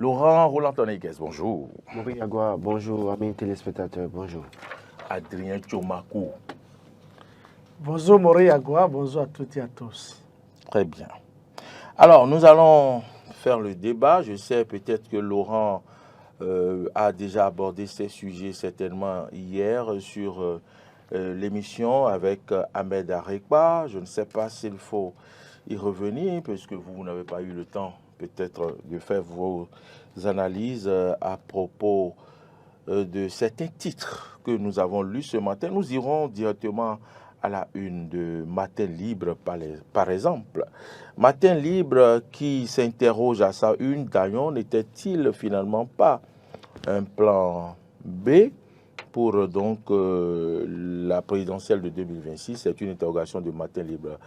Laurent Roland Toniguez, bonjour. Maurice Agua, bonjour, amis téléspectateurs, bonjour. Adrien Tchomakou. Bonjour Maurice Agua, bonjour à toutes et à tous. Très bien. Alors, nous allons faire le débat. Je sais peut-être que Laurent a déjà abordé ces sujets certainement hier sur l'émission avec Ahmed Arekba. Je ne sais pas s'il faut y revenir, puisque vous n'avez pas eu le temps peut-être de faire vos analyses à propos de certains titres que nous avons lus ce matin. Nous irons directement à la une de Matin Libre, par exemple. Matin Libre qui s'interroge à sa une, d'ailleurs, n'était-il finalement pas un plan B pour donc la présidentielle de 2026? C'est une interrogation de Matin Libre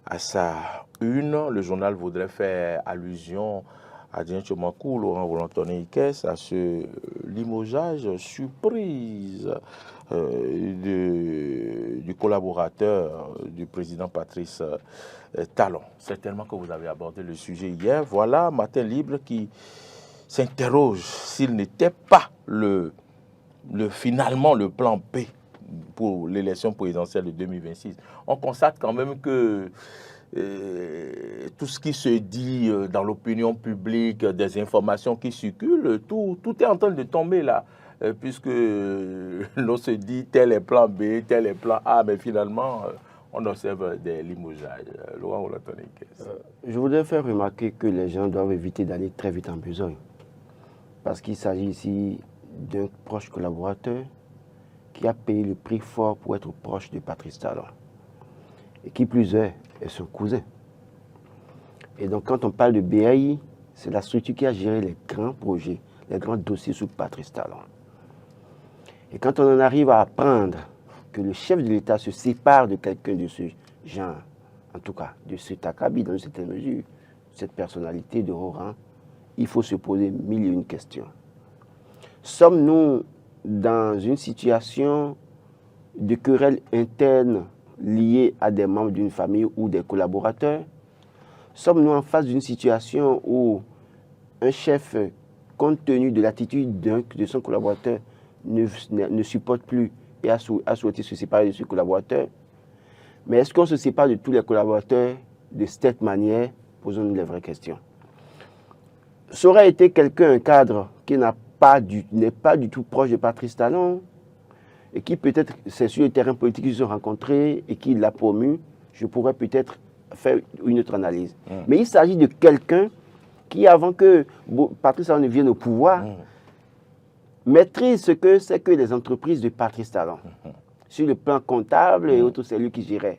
à sa une. Le journal voudrait faire allusion à Adrien Tchomakou, Laurent Roland Toniguez, à ce limogeage surprise du collaborateur du président Patrice Talon. Certainement que vous avez abordé le sujet hier. Voilà, Matin Libre qui s'interroge s'il n'était pas finalement le plan B pour l'élection présidentielle de 2026. On constate quand même que tout ce qui se dit dans l'opinion publique, des informations qui circulent, tout est en train de tomber là, puisque l'on se dit tel est plan B, tel est plan A, mais finalement, on observe des limogeages. Laurent Roland Toniguez. Je voudrais faire remarquer que les gens doivent éviter d'aller très vite en besogne, parce qu'il s'agit ici d'un proche collaborateur qui a payé le prix fort pour être proche de Patrice Talon. Et qui plus est son cousin. Et donc quand on parle de BAI, c'est la structure qui a géré les grands projets, les grands dossiers sous Patrice Talon. Et quand on en arrive à apprendre que le chef de l'État se sépare de quelqu'un de ce genre, en tout cas de cet acabit dans une certaine mesure, cette personnalité de haut rang, il faut se poser mille et une questions. Sommes-nous dans une situation de querelle interne liée à des membres d'une famille ou des collaborateurs? Sommes-nous en face d'une situation où un chef, compte tenu de l'attitude de son collaborateur, ne supporte plus et a souhaité se séparer de ce collaborateur? Mais est-ce qu'on se sépare de tous les collaborateurs de cette manière? Posons-nous les vraies questions. Ça aurait été quelqu'un, un cadre, qui n'est pas du tout proche de Patrice Talon, et qui peut-être, c'est sur le terrain politique qu'ils se sont rencontrés et qui l'a promu, je pourrais peut-être faire une autre analyse. Mais il s'agit de quelqu'un qui, avant que Patrice Talon ne vienne au pouvoir, maîtrise ce que c'est que les entreprises de Patrice Talon. Sur le plan comptable et autres, c'est lui qui gérait.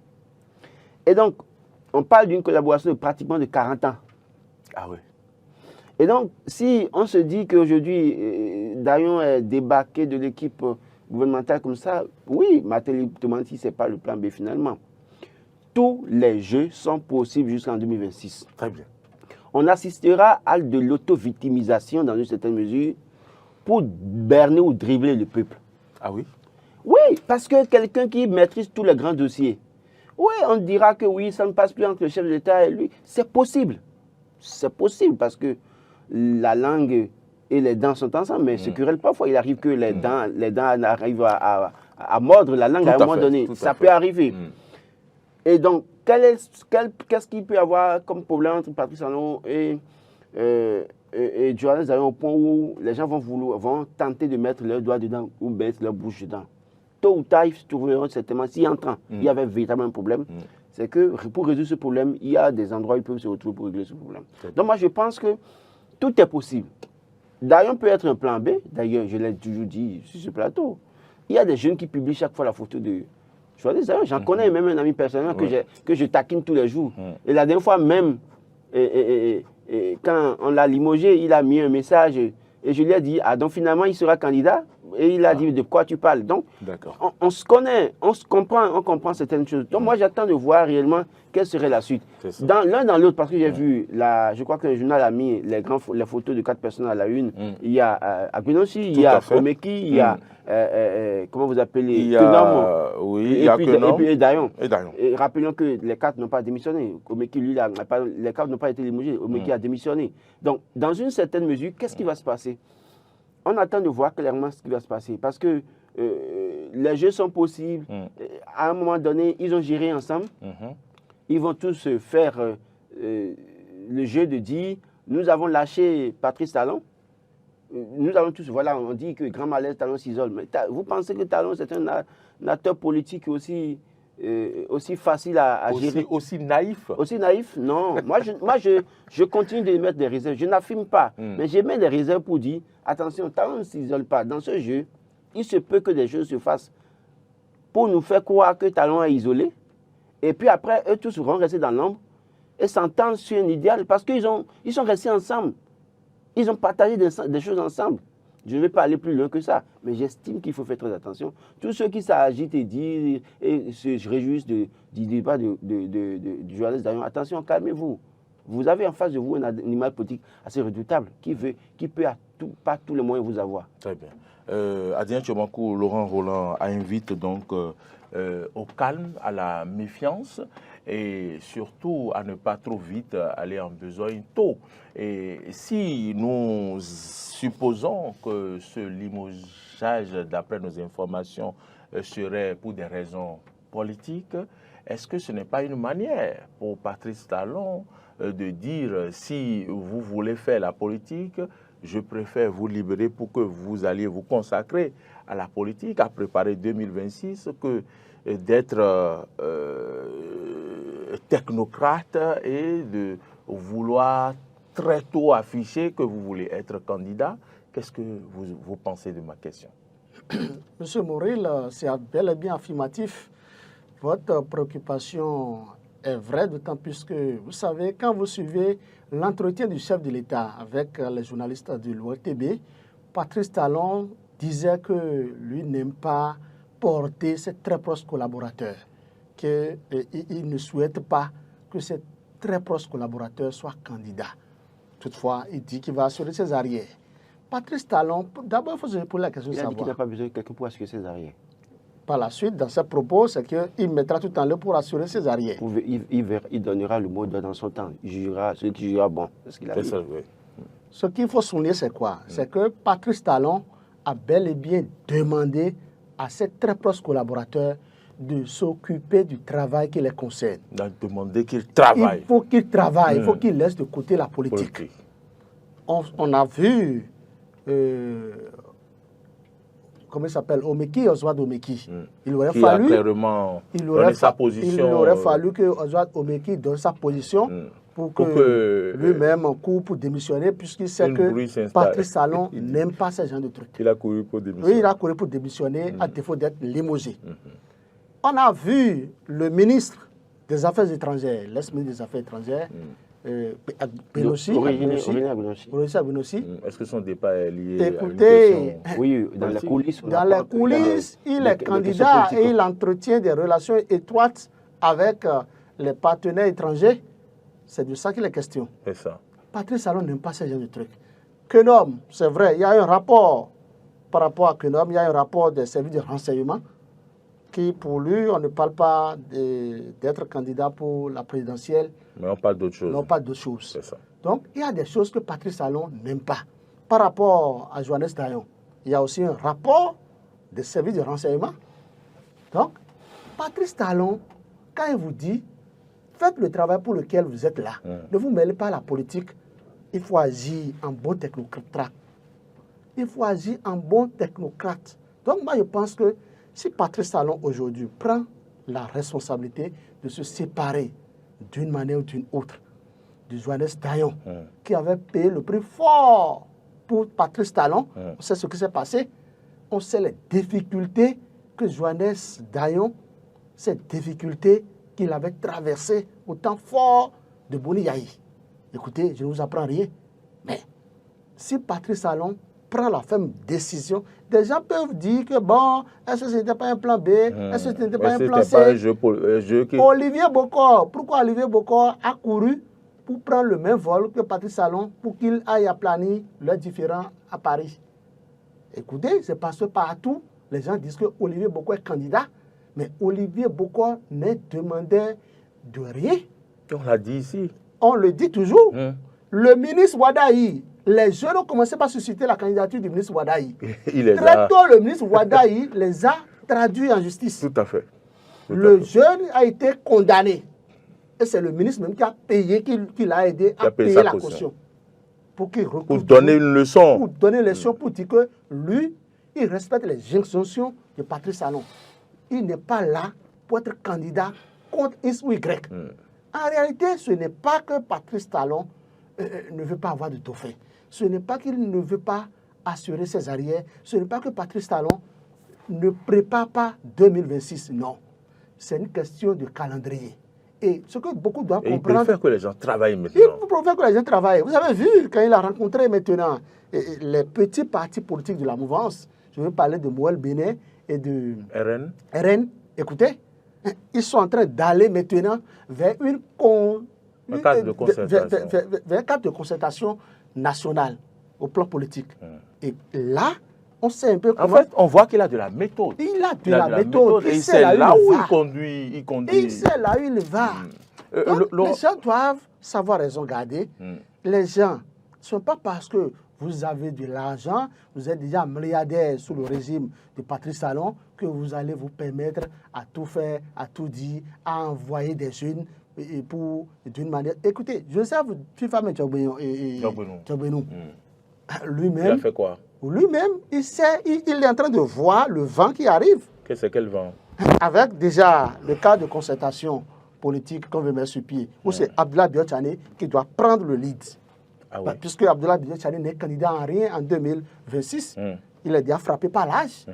Et donc, on parle d'une collaboration de pratiquement de 40 ans. Ah oui. Et donc, si on se dit qu'aujourd'hui, Dayon est débarqué de l'équipe gouvernementale comme ça, oui, Matin Libre demande si ce n'est pas le plan B finalement. Tous les jeux sont possibles jusqu'en 2026. Très bien. On assistera à de l'auto-victimisation dans une certaine mesure pour berner ou dribbler le peuple. Ah oui? Oui, parce que quelqu'un qui maîtrise tous les grands dossiers, oui, on dira que oui, ça ne passe plus entre le chef de l'État et lui. C'est possible. C'est possible parce que la langue et les dents sont ensemble, mais se querellent parfois. Il arrive que les dents arrivent à mordre la langue à un moment donné. Ça peut arriver. Et donc, qu'est-ce qu'il peut y avoir comme problème entre Patrice Talon et Johannes Dayon au point où les gens vont tenter de mettre leurs doigts dedans ou mettre leur bouche dedans? Tôt ou tard, ils se trouveront certainement, si entrant, il y avait véritablement un problème, c'est que pour résoudre ce problème, il y a des endroits où ils peuvent se retrouver pour régler ce problème. Donc moi, je pense que tout est possible. Dayon peut être un plan B. D'ailleurs, je l'ai toujours dit sur ce plateau. Il y a des jeunes qui publient chaque fois la photo de Johannes Dayon. J'en connais même un ami personnel que je taquine tous les jours. Et la dernière fois même, quand on l'a limogé, il a mis un message et je lui ai dit, ah donc finalement il sera candidat. Et il a dit, de quoi tu parles? Donc, on se connaît, on comprend certaines choses. Donc, moi, j'attends de voir réellement quelle serait la suite. L'un dans l'autre, parce que j'ai vu, je crois que le journal a mis les photos de 4 personnes à la une. Il y a Agbenossi, il y a Omeki, il y a, comment vous appelez? Il y a, et puis Dayon. Et rappelons que les 4 n'ont pas démissionné. Omeki, lui, les 4 n'ont pas été limogés. Omeki a démissionné. Donc, dans une certaine mesure, qu'est-ce qui va se passer? On attend de voir clairement ce qui va se passer. Parce que les jeux sont possibles. À un moment donné, ils ont géré ensemble. Ils vont tous faire le jeu de dire, nous avons lâché Patrice Talon. Nous allons tous, voilà, on dit que Grand Malaise, Talon s'isole. Mais vous pensez que Talon, c'est un acteur politique aussi facile à gérer? Aussi naïf? Aussi naïf? Non. moi, je continue de mettre des réserves. Je n'affirme pas. Mais je mets des réserves pour dire, attention, Talon ne s'isole pas. Dans ce jeu, il se peut que des choses se fassent pour nous faire croire que Talon est isolé. Et puis après, eux tous vont rester dans l'ombre et s'entendre sur un idéal parce qu'ils sont restés ensemble. Ils ont partagé des choses ensemble. Je ne vais pas aller plus loin que ça, mais j'estime qu'il faut faire très attention. Tous ceux qui s'agitent et disent et se réjouissent du débat du journaliste Dayon, attention, calmez-vous. Vous avez en face de vous un animal politique assez redoutable qui peut par tous les moyens vous avoir. Très bien. Adrien Tchomakou, Laurent Roland invite donc au calme, à la méfiance et surtout à ne pas trop vite aller en besogne tôt. Et si nous supposons que ce limogeage, d'après nos informations, serait pour des raisons politiques, est-ce que ce n'est pas une manière pour Patrice Talon de dire si vous voulez faire la politique, je préfère vous libérer pour que vous alliez vous consacrer à la politique, à préparer 2026, que d'être technocrate et de vouloir très tôt afficher que vous voulez être candidat. Qu'est-ce que vous pensez de ma question? Monsieur Moril, c'est bel et bien affirmatif. Votre préoccupation est vraie, d'autant plus que, vous savez, quand vous suivez l'entretien du chef de l'État avec les journalistes de l'ORTB, Patrice Talon disait que lui n'aime pas porter ses très proches collaborateurs, qu'il ne souhaite pas que ses très proches collaborateurs soient candidats. Toutefois, il dit qu'il va assurer ses arrières. Patrice Talon, d'abord, il faut se poser la question de savoir. Il a dit qu'il n'a pas besoin de quelqu'un pour assurer ses arrières. Par la suite, dans ses propos, c'est qu'il mettra tout en œuvre pour assurer ses arrières. Il donnera le mot dans son temps. Il jugera, celui qui jugera bon. Ce qu'il faut souligner, c'est quoi? C'est que Patrice Talon a bel et bien demandé à ses très proches collaborateurs de s'occuper du travail qui les concerne. Il a demandé qu'ils travaillent. Il faut qu'ils travaillent, il faut qu'ils laissent de côté la politique. On a vu... comment il s'appelle, Omeki, Oswald Omeki. Il aurait fallu que Oswald Omeki donne sa position pour que lui-même court pour démissionner, puisqu'il sait que Patrice Talon n'aime pas ce genre de trucs. Il a couru pour démissionner. Oui, il a couru pour démissionner à défaut d'être limogé. On a vu le ministre des Affaires étrangères, l'ex-ministre des Affaires étrangères, Agbenossi. Est-ce que son départ est lié à une question? Oui, dans les coulisses. Dans les coulisses, il est candidat et il entretient des relations étroites avec les partenaires étrangers. C'est de ça qu'il est question. C'est ça. Patrice Talon n'aime pas ce genre de trucs. Kenom, c'est vrai, il y a un rapport par rapport à Kenom, il y a un rapport des services de renseignement qui, pour lui, on ne parle pas d'être candidat pour la présidentielle. Mais on parle d'autre chose. Non, pas d'autre chose. C'est ça. Donc, il y a des choses que Patrice Talon n'aime pas. Par rapport à Joannès Dayon, il y a aussi un rapport des services de renseignement. Donc, Patrice Talon, quand il vous dit, faites le travail pour lequel vous êtes là, ne vous mêlez pas à la politique, il faut agir en bon technocrate. Il faut agir en bon technocrate. Donc, moi, je pense que si Patrice Talon, aujourd'hui, prend la responsabilité de se séparer d'une manière ou d'une autre de Joannès Dayon, qui avait payé le prix fort pour Patrice Talon, on sait ce qui s'est passé, on sait les difficultés que Joannès Dayon, ces difficultés qu'il avait traversées au temps fort de Boni Yahi. Écoutez, je ne vous apprends rien, mais si Patrice Talon prend la ferme décision. Des gens peuvent dire que bon, est-ce que ce n'était pas un plan B, est-ce que ce n'était pas un plan C. Olivier Bokor, pourquoi Olivier Bokor a couru pour prendre le même vol que Patrice Talon pour qu'il aille aplanir leurs différends à Paris? Écoutez, c'est parce que partout, les gens disent que Olivier Bokor est candidat, mais Olivier Bokor n'est demandeur de rien. On l'a dit ici. On le dit toujours. Le ministre Wadaï, les jeunes ont commencé par susciter la candidature du ministre Wadaï. Très tôt, le ministre Wadaï les a traduits en justice. Tout à fait. Le jeune a été condamné. Et c'est le ministre même qui a payé, qui l'a aidé à payer la caution. Pour donner une leçon. Pour donner une leçon, pour dire que lui, il respecte les injonctions de Patrice Talon. Il n'est pas là pour être candidat contre X ou Y. En réalité, ce n'est pas que Patrice Talon ne veut pas avoir de dauphin. Ce n'est pas qu'il ne veut pas assurer ses arrières. Ce n'est pas que Patrice Talon ne prépare pas 2026. Non. C'est une question de calendrier. Et ce que beaucoup doivent comprendre... Il préfère que les gens travaillent maintenant. Il préfère que les gens travaillent. Vous avez vu, quand il a rencontré maintenant les petits partis politiques de la mouvance, je veux parler de Moël Bénin et de RN. Écoutez, ils sont en train d'aller maintenant vers un cadre de concertation nationale au plan politique. Et là, on sait un peu comment... En fait, on voit qu'il a de la méthode. Il a de la méthode. Et c'est là où il conduit. Il sait là où il va. Donc, les gens doivent savoir raison garder. Les gens, ce n'est pas parce que vous avez de l'argent, vous êtes déjà milliardaire sous le régime de Patrice Talon, que vous allez vous permettre à tout faire, à tout dire, à envoyer des jeunes d'une manière... Écoutez, Joseph Fifame Tchogbenou, lui-même... Il a fait quoi? Lui-même, il est en train de voir le vent qui arrive. C'est quel vent? Avec déjà le cas de concertation politique qu'on veut mettre sur pied, où c'est Abdoulaye Biotchane qui doit prendre le lead. Ah oui. Puisque Abdoulaye Biotchane n'est candidat en rien en 2026, il est déjà frappé par l'âge.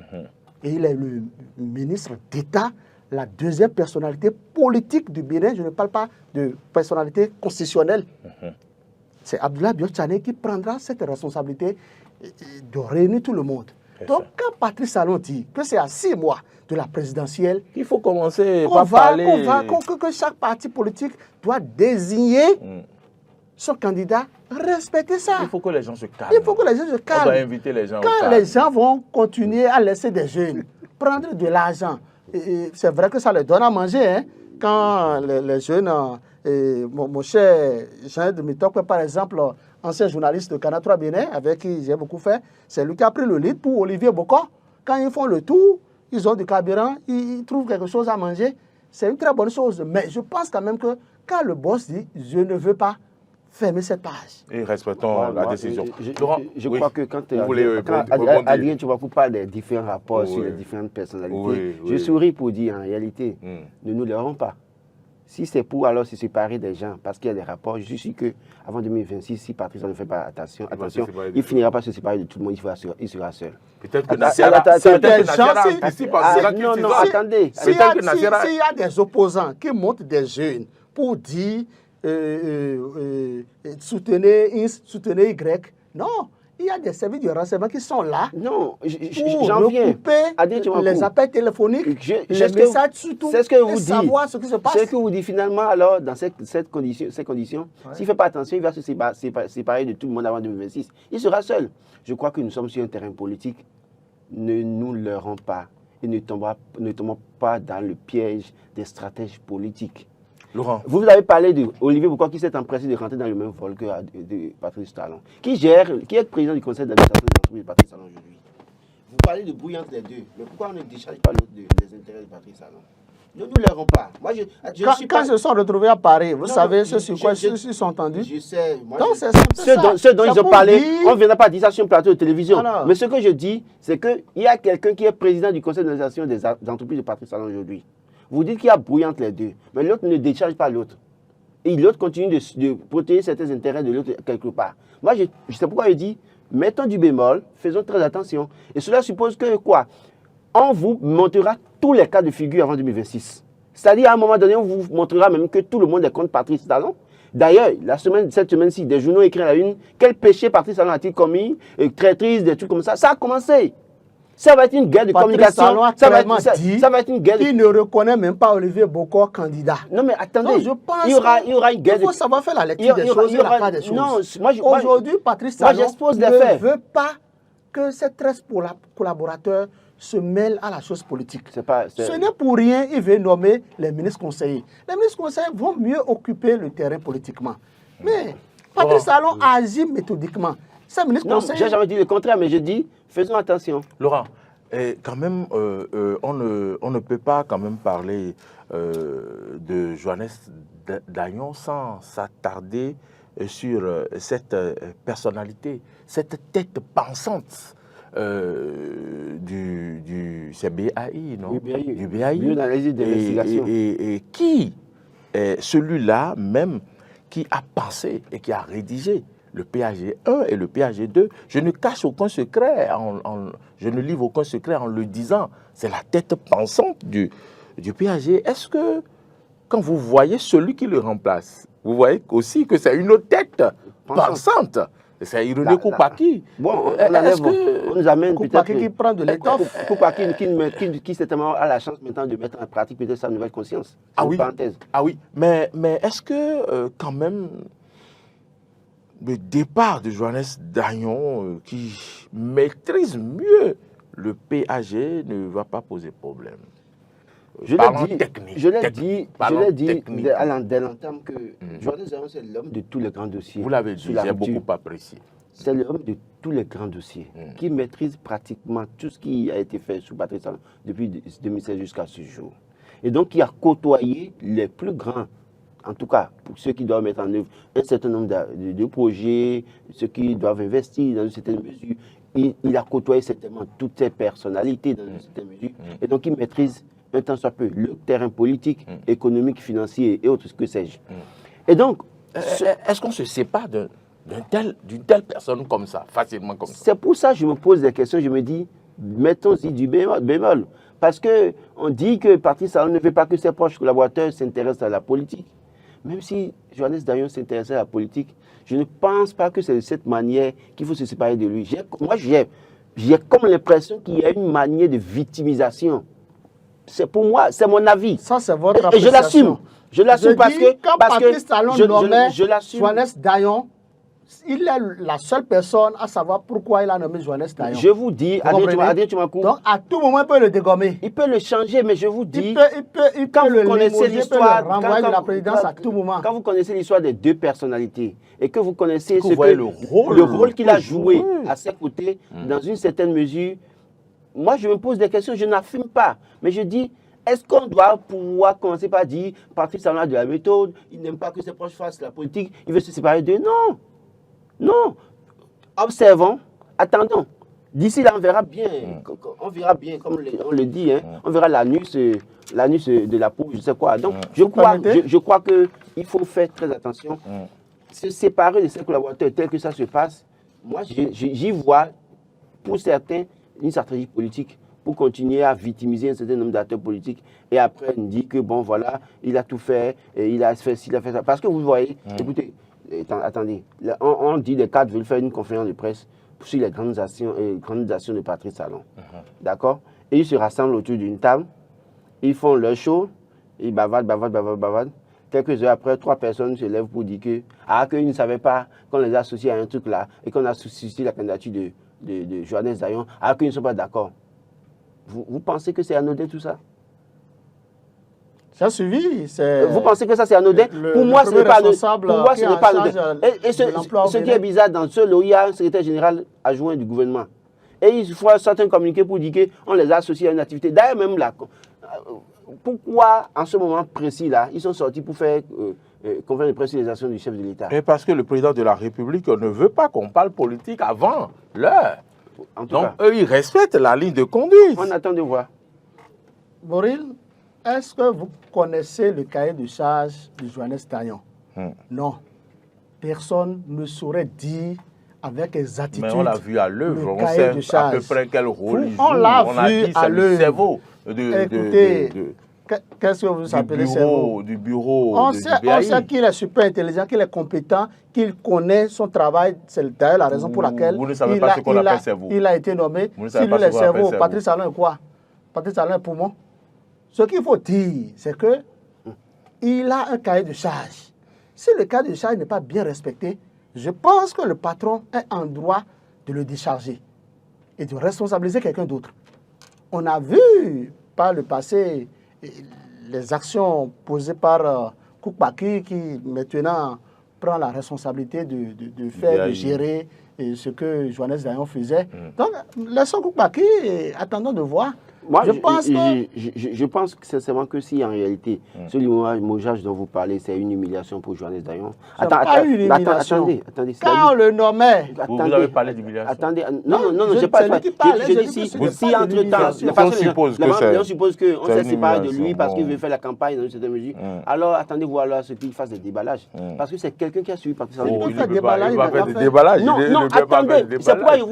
Et il est le ministre d'État, la deuxième personnalité politique du Bénin. Je ne parle pas de personnalité constitutionnelle. C'est Abdoulaye Biotchane qui prendra cette responsabilité de réunir tout le monde. Donc, quand Patrice Talon dit que c'est à 6 mois de la présidentielle, il faut commencer par parler... que chaque parti politique doit désigner son candidat, respecter ça. Il faut que les gens se calment. Il faut que les gens se calment. On va inviter les gens. Quand les gens vont continuer à laisser des jeunes prendre de l'argent, c'est vrai que ça leur donne à manger, hein, quand les jeunes... mon cher Jean de Mitop, par exemple, ancien journaliste de Canal 3 Bénin, avec qui j'ai beaucoup fait, c'est lui qui a pris le lead pour Olivier Bokor. Quand ils font le tour, ils ont du carburant, ils trouvent quelque chose à manger. C'est une très bonne chose. Mais je pense quand même que quand le boss dit « je ne veux pas fermer cette page ». Et respectons la décision. Je crois que quand Adrien Tchoubakou parle des différents rapports sur les différentes personnalités, je souris pour dire en réalité, ne nous leurrons pas. Si c'est pour alors se séparer des gens, parce qu'il y a des rapports, je suis sûr qu'avant 2026, si Patrice ne fait pas attention, il finira par se séparer de tout le monde, il sera seul. Peut-être que Nassera anticipe. Non, attendez. S'il y a des opposants qui montent des jeunes pour dire soutenez Y, non. Il y a des services de renseignement qui sont là. Non, j'en viens. Les appels téléphoniques, les messages surtout, c'est ce que vous dites. Savoir ce qui se passe. C'est ce que vous dites finalement, alors, dans ces conditions, s'il ne fait pas attention, il va se séparer de tout le monde avant 2026. Il sera seul. Je crois que nous sommes sur un terrain politique. Ne nous leurrons pas et ne tombons pas dans le piège des stratèges politiques. Laurent. Vous avez parlé d'Olivier Bokor qui s'est empressé de rentrer dans le même vol que de Patrice Talon, qui est président du conseil d'administration de l'entreprise de Patrice Talon aujourd'hui. Vous parlez de brouille entre les deux, mais pourquoi on ne décharge pas l'autre des intérêts de Patrice Talon? Ne nous leurrons pas. Moi, quand ils se sont retrouvés à Paris, vous savez ce sur quoi ils se sont entendus? Je sais. Moi, ce dont ils ont parlé, on ne viendra pas dire ça sur un plateau de télévision. Alors, mais ce que je dis, c'est qu'il y a quelqu'un qui est président du conseil d'administration des entreprises de Patrice Talon aujourd'hui. Vous dites qu'il y a brouille entre les deux, mais l'autre ne décharge pas l'autre. Et l'autre continue de protéger certains intérêts de l'autre quelque part. Moi, je sais pourquoi je dis, mettons du bémol, faisons très attention. Et cela suppose que quoi? On vous montrera tous les cas de figure avant 2026. C'est-à-dire, à un moment donné, on vous montrera même que tout le monde est contre Patrice Talon. D'ailleurs, cette semaine-ci, des journaux écrits à la une, quel péché Patrice Talon a-t-il commis, traîtrise, des trucs comme ça. Ça a commencé. Ça va être une guerre de communication. Ça va être une guerre. Il ne reconnaît même pas Olivier Bokor candidat. Non, mais attendez. Donc, je pense il y aura une guerre. Il faut savoir faire la lecture des choses et la part des choses. Non, aujourd'hui, Patrice Talon ne veut pas que ces 13 collaborateurs se mêlent à la chose politique. Ce n'est pour rien qu'il veut nommer les ministres conseillers. Les ministres conseillers vont mieux occuper le terrain politiquement. Mais Patrice Talon agit méthodiquement. Ces ministres conseillers... Je n'ai jamais dit le contraire, mais je dis, faisons attention. Laurent, quand même, on ne peut pas quand même parler de Johannes Dayon sans s'attarder sur cette personnalité, cette tête pensante du BAI, non? Du BAI. Du BAI. L'analyse d'investigation. Et qui est celui-là même qui a pensé et qui a rédigé le PAG 1 et le PAG 2. Je ne cache aucun secret, je ne livre aucun secret en le disant. C'est la tête pensante du PAG. Est-ce que, quand vous voyez celui qui le remplace, vous voyez aussi que c'est une autre tête pensante? C'est Irénée Koupaki. Bon, on nous amène Koupaki qui prend de l'étoffe. Koupaki qui certainement a la chance maintenant de mettre en pratique peut-être sa nouvelle conscience. Ah oui, parenthèse. Ah oui, mais est-ce que quand même le départ de Johannes Dayon qui maîtrise mieux le PAG ne va pas poser problème? Je l'ai dit dès l'entame que Johannes Dayon, c'est l'homme de tous les grands dossiers. Vous l'avez dit, j'ai beaucoup apprécié. C'est l'homme de tous les grands dossiers qui maîtrise pratiquement tout ce qui a été fait sous Patrice Talon depuis 2016 jusqu'à ce jour. Et donc, il a côtoyé les plus grands, en tout cas pour ceux qui doivent mettre en œuvre un certain nombre de projets, ceux qui doivent investir dans une certaine mesure. Il a côtoyé certainement toutes ces personnalités dans une certaine mesure. Et donc, il maîtrise un tant soit peu le terrain politique, économique, financier et autres, que sais-je. Et donc, est-ce qu'on se sépare d'une telle personne comme ça, facilement comme ça? C'est pour ça que je me pose des questions, je me dis, mettons-y du bémol. Parce qu'on dit que Patrice Talon ne veut pas que ses proches collaborateurs s'intéressent à la politique. Même si Johannes Dayon s'intéressait à la politique, je ne pense pas que c'est de cette manière qu'il faut se séparer de lui. Moi, j'ai comme l'impression qu'il y a une manière de victimisation. C'est pour moi, c'est mon avis. Ça, c'est votre appréciation. Et je l'assume. Je l'assume parce que... Quand Patrice Talon nommait l'assume. Johannes Dayon, il est la seule personne à savoir pourquoi il a nommé Johannes Dayon. Je vous dis, Adrien Tchoumakou. Donc, à tout moment, il peut le dégommer. Il peut le changer, mais je vous dis... Il peut le connaissez l'histoire, renvoyer de la présidence à tout moment. Quand vous connaissez l'histoire des deux personnalités et que vous connaissez le rôle qu'il a joué à ses côtés, dans une certaine mesure, moi, je me pose des questions, je n'affirme pas. Mais je dis, est-ce qu'on doit pouvoir commencer par dire, Patrice Talon a de la méthode, il n'aime pas que ses proches fassent la politique, il veut se séparer d'eux? Non. Non. Observons, attendons. D'ici là, on verra bien, comme on le dit, on verra l'anus de la peau, je sais quoi. Donc, je crois qu'il faut faire très attention. Se séparer de ses collaborateurs tel que ça se passe, moi, j'y vois, pour certains, une stratégie politique pour continuer à victimiser un certain nombre d'acteurs politiques et après on dit que bon voilà, il a tout fait, et il a fait ci, il a fait ça. Parce que vous voyez, écoutez, attendez, on dit les cadres veulent faire une conférence de presse sur les grandes actions de Patrice Talon. D'accord? Et ils se rassemblent autour d'une table, ils font leur show, ils bavardent. Quelques heures après, 3 personnes se lèvent pour dire qu'ils ne savaient pas qu'on les a associés à un truc là et qu'on a suscité la candidature de Johannes Dayon, alors qu'ils ne sont pas d'accord. Vous pensez que c'est anodin tout ça? Ça suivi. Vous pensez que ça c'est anodin? Pour moi, ce n'est pas anodin. Pour moi, ce n'est pas anodin. Et ce qui est bizarre dans ce lot, il y a un secrétaire général adjoint du gouvernement. Et ils font certains communiqués pour dire qu'on les a associés à une activité. D'ailleurs, même là, pourquoi en ce moment précis là, ils sont sortis pour faire conférence de presse sur les actions du chef de l'État? Et parce que le président de la République ne veut pas qu'on parle politique avant l'heure. Donc, eux, ils respectent la ligne de conduite. On attend de voir. Boril, est-ce que vous connaissez le cahier de charge de Johannes Dayon? Non. Personne ne saurait dire avec exactitude. Mais on l'a vu à l'œuvre. On sait à peu près quel rôle il joue. On l'a vu à l'œuvre. C'est le cerveau Qu'est-ce que vous appelez cerveau? Du bureau On du sait BAI. qu'il est super intelligent, qu'il est compétent, qu'il connaît son travail. C'est d'ailleurs la raison pour laquelle Vous ne savez pas ce qu'on appelle cerveau. il a été nommé. Vous ne Si savez lui, pas ce le qu'on appelle cerveau, cerveau. Patrice Talon est quoi? Patrice Talon est poumon. Ce qu'il faut dire, c'est que il a un cahier de charge. Si le cahier de charge n'est pas bien respecté, je pense que le patron est en droit de le décharger et de responsabiliser quelqu'un d'autre. On a vu par le passé les actions posées par Koukbaki qui maintenant prend la responsabilité de faire, de gérer ce que Johannes Dayon faisait. Donc, laissons Koukbaki et attendons de voir. Moi, je pense que sincèrement que si en réalité, ce limogeage dont vous parlez, c'est une humiliation pour Johannes Dayon. Attendez. Quand on le nommait. Vous avez parlé d'humiliation. Attendez, non, je pas. Je dis si entre-temps, on suppose qu'on s'est séparé de lui parce qu'il veut faire la campagne dans une certaine mesure, alors attendez-vous alors à ce qu'il fasse des déballages. Parce que c'est quelqu'un qui a suivi Patrice Talon. Il va faire des déballages. Non, attendez, c'est pourquoi je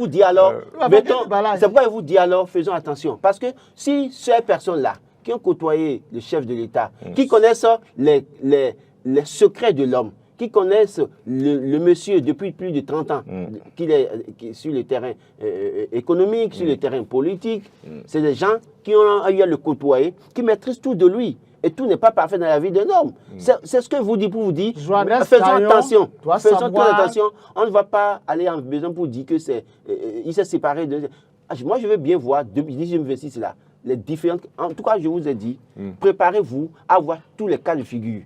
vous dis alors, faisons attention. Parce que si ces personnes-là, qui ont côtoyé le chef de l'État, qui connaissent les secrets de l'homme, qui connaissent le monsieur depuis plus de 30 ans, qu'il est sur le terrain économique, sur le terrain politique, c'est des gens qui ont eu à le côtoyer, qui maîtrisent tout de lui. Et tout n'est pas parfait dans la vie d'un homme. C'est ce que je vous dis pour vous dire. Faisons attention. Faisons très attention. On ne va pas aller en besoin pour dire que il s'est séparé de... Moi, je veux bien voir, depuis 2026, là, les différentes... En tout cas, je vous ai dit, préparez-vous à voir tous les cas de figure.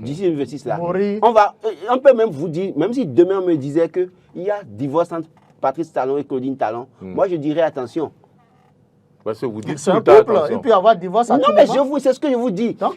D'ici 2026, là. On peut même vous dire, même si demain on me disait qu'il y a divorce entre Patrice Talon et Claudine Talon, moi, je dirais attention. Parce que vous dites c'est un couple, il peut y avoir divorce à tout moment. Non, mais c'est ce que je vous dis. Donc,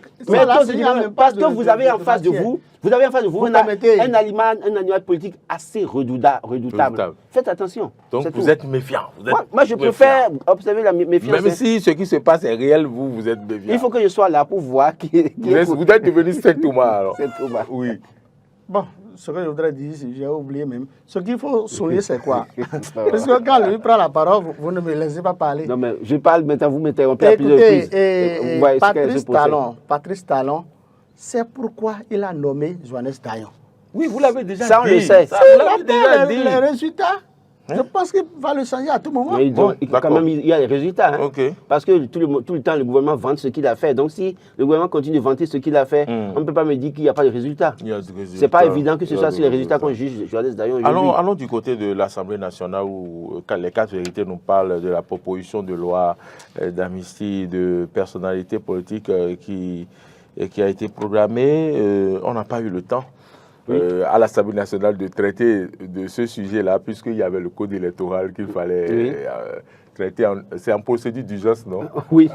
parce que vous avez en face de vous, un animal politique assez redoutable. Faites attention. Donc vous êtes méfiant. Moi, je préfère observer la méfiance. Même si ce qui se passe est réel, vous êtes méfiant. Il faut que je sois là pour voir qui vous êtes devenu Saint Thomas alors. Saint Thomas. Oui. Bon, ce que je voudrais dire, j'ai oublié même. Ce qu'il faut souligner, c'est quoi? Parce que quand lui prend la parole, vous ne me laissez pas parler. Non, mais je parle maintenant, vous m'interrompez à plusieurs reprises. Patrice Talon, c'est pourquoi il a nommé Johannes Dayon. Oui, vous l'avez déjà dit. Ça, on le sait. Les résultats, je pense qu'il va le changer à tout moment. Mais quand même, il y a les résultats. Parce que tout le temps, le gouvernement vante ce qu'il a fait. Donc, si le gouvernement continue de vanter ce qu'il a fait, on ne peut pas me dire qu'il n'y a pas de résultats. Ce n'est pas évident que ce soit sur les résultats qu'on juge Johannes Dayon. Allons du côté de l'Assemblée nationale où les 4 vérités nous parlent de la proposition de loi d'amnistie de personnalités politiques qui a été programmée. On n'a pas eu le temps. À l'Assemblée nationale de traiter de ce sujet-là, puisqu'il y avait le code électoral qu'il fallait traiter. C'est en procédure d'urgence, non? Oui.